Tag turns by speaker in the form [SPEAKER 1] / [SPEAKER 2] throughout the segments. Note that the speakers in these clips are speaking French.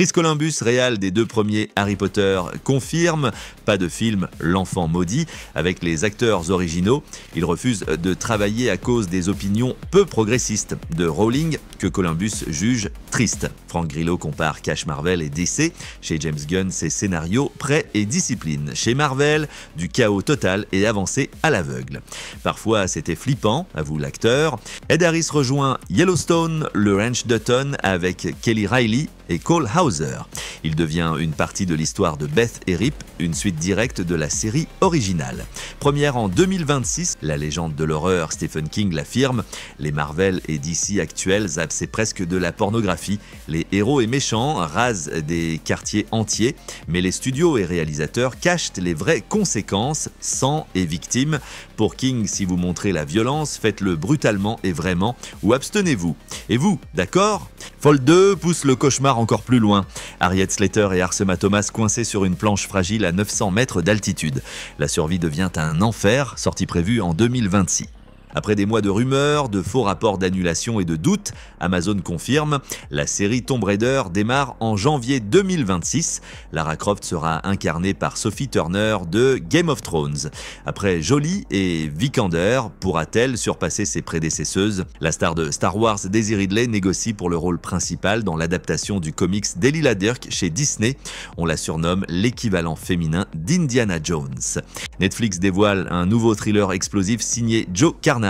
[SPEAKER 1] Chris Columbus, réal des 2 premiers Harry Potter, confirme pas de film L'Enfant Maudit avec les acteurs originaux. Il refuse de travailler à cause des opinions peu progressistes de Rowling que Columbus juge triste. Frank Grillo compare Cash Marvel et DC. Chez James Gunn, c'est scénario, prêt et discipline. Chez Marvel, du chaos total et avancé à l'aveugle. Parfois, c'était flippant, avoue l'acteur. Ed Harris rejoint Yellowstone, le ranch Dutton avec Kelly Reilly et Cole Hauser. Il devient une partie de l'histoire de Beth et Rip, une suite directe de la série originale. Première en 2026, la légende de l'horreur Stephen King l'affirme, les Marvel et DC actuels zappent, c'est presque de la pornographie. Les héros et méchants rasent des quartiers entiers, mais les studios et réalisateurs cachent les vraies conséquences, sang et victimes. Pour King, si vous montrez la violence, faites-le brutalement et vraiment, ou abstenez-vous. Et vous, d'accord? Fold 2 pousse le cauchemar encore plus loin. Harriet Slater et Arsema Thomas coincés sur une planche fragile à 900 mètres d'altitude. La survie devient un enfer, sortie prévue en 2026. Après des mois de rumeurs, de faux rapports d'annulation et de doutes, Amazon confirme, la série Tomb Raider démarre en janvier 2026. Lara Croft sera incarnée par Sophie Turner de Game of Thrones. Après Jolie et Vikander, pourra-t-elle surpasser ses prédécesseuses? La star de Star Wars, Daisy Ridley, négocie pour le rôle principal dans l'adaptation du comics d'Elila Dirk chez Disney. On la surnomme l'équivalent féminin d'Indiana Jones. Netflix dévoile un nouveau thriller explosif signé Joe Carnahan.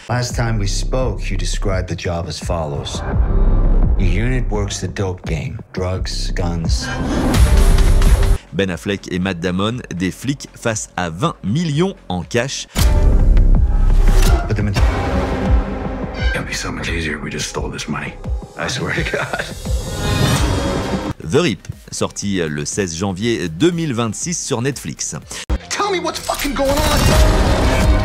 [SPEAKER 2] Last time we spoke, you described the job as follows. Your unit works the dope game. Drugs, guns.
[SPEAKER 1] Ben Affleck et Matt Damon, des flics face à 20 millions en cash.
[SPEAKER 2] It'd be so much easier if we just stole this money. I swear to God.
[SPEAKER 1] The Rip, sorti le 16 janvier 2026 sur Netflix.
[SPEAKER 3] Tell me what's fucking going on.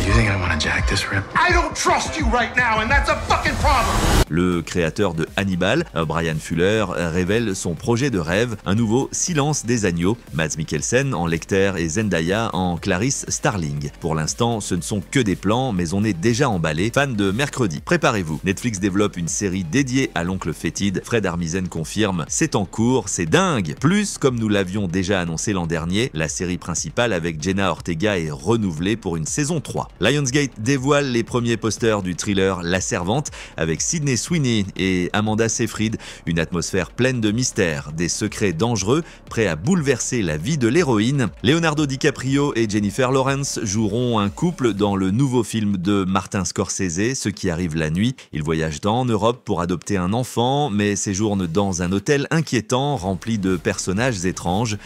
[SPEAKER 2] Do you think I want to jack this Rip?
[SPEAKER 3] I don't trust you right now, and that's a fucking problem.
[SPEAKER 1] Le créateur de Hannibal, Brian Fuller, révèle son projet de rêve, un nouveau Silence des agneaux. Mads Mikkelsen en Lecter et Zendaya en Clarice Starling. Pour l'instant, ce ne sont que des plans, mais on est déjà emballé. Fans de mercredi, préparez-vous. Netflix développe une série dédiée à l'oncle fétide. Fred Armisen confirme, c'est en cours, c'est dingue. Plus, comme nous l'avions déjà annoncé l'an dernier, la série principale avec Jenna Ortega est renouvelée pour une saison 3. Lionsgate dévoile les premiers posters du thriller La Servante avec Sydney Sweeney et Amanda Seyfried, une atmosphère pleine de mystères, des secrets dangereux, prêts à bouleverser la vie de l'héroïne. Leonardo DiCaprio et Jennifer Lawrence joueront un couple dans le nouveau film de Martin Scorsese, Ce qui arrive la nuit. Ils voyagent en Europe pour adopter un enfant, mais séjournent dans un hôtel inquiétant rempli de personnages étranges.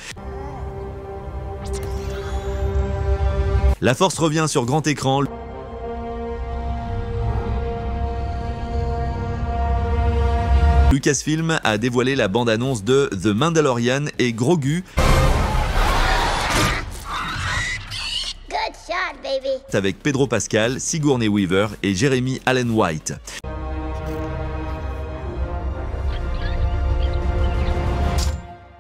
[SPEAKER 1] La Force revient sur grand écran. Lucasfilm a dévoilé la bande-annonce de The Mandalorian et Grogu.
[SPEAKER 4] Good shot, baby.
[SPEAKER 1] Avec Pedro Pascal, Sigourney Weaver et Jeremy Allen White.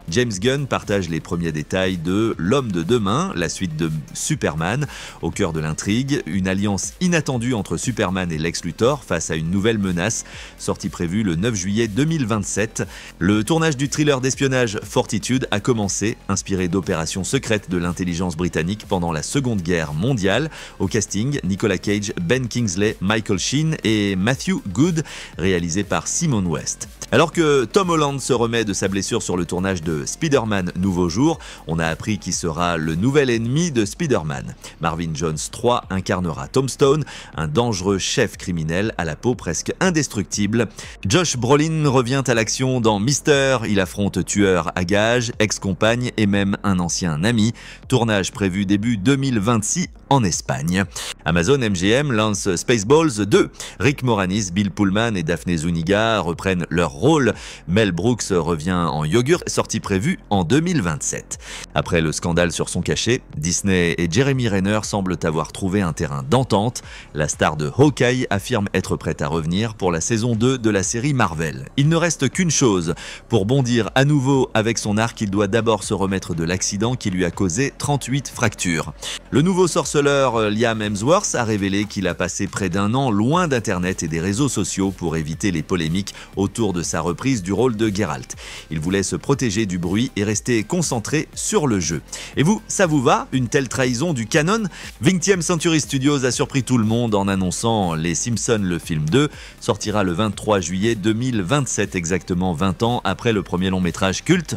[SPEAKER 1] James Gunn partage les premiers détails de L'Homme de Demain, la suite de Superman. Au cœur de l'intrigue, une alliance inattendue entre Superman et Lex Luthor face à une nouvelle menace, sortie prévue le 9 juillet 2027. Le tournage du thriller d'espionnage Fortitude a commencé, inspiré d'opérations secrètes de l'intelligence britannique pendant la Seconde Guerre mondiale. Au casting, Nicolas Cage, Ben Kingsley, Michael Sheen et Matthew Good, réalisé par Simon West. Alors que Tom Holland se remet de sa blessure sur le tournage de Spider-Man Nouveau Jour, on a appris qu'il sera le nouvel ennemi de Spider-Man. Marvin Jones 3 incarnera Tombstone, un dangereux chef criminel à la peau presque indestructible. Josh Brolin revient à l'action dans Mister, il affronte tueur à gages, ex-compagne et même un ancien ami. Tournage prévu début 2026 en Espagne. Amazon MGM lance Spaceballs 2. Rick Moranis, Bill Pullman et Daphne Zuniga reprennent leur rôle. Mel Brooks revient en yoghurt, sortie prévue en 2027. Après le scandale sur son cachet, Disney et Jeremy Renner semblent avoir trouvé un terrain d'entente. La star de Hawkeye affirme être prête à revenir pour la saison 2 de la série Marvel. Il ne reste qu'une chose. Pour bondir à nouveau avec son arc, il doit d'abord se remettre de l'accident qui lui a causé 38 fractures. Le nouveau sorceleur harceleur Liam Hemsworth a révélé qu'il a passé près d'1 an loin d'Internet et des réseaux sociaux pour éviter les polémiques autour de sa reprise du rôle de Geralt. Il voulait se protéger du bruit et rester concentré sur le jeu. Et vous, ça vous va, une telle trahison du canon ? 20th Century Studios a surpris tout le monde en annonçant Les Simpsons, le film 2, sortira le 23 juillet 2027, exactement 20 ans après le premier long métrage culte.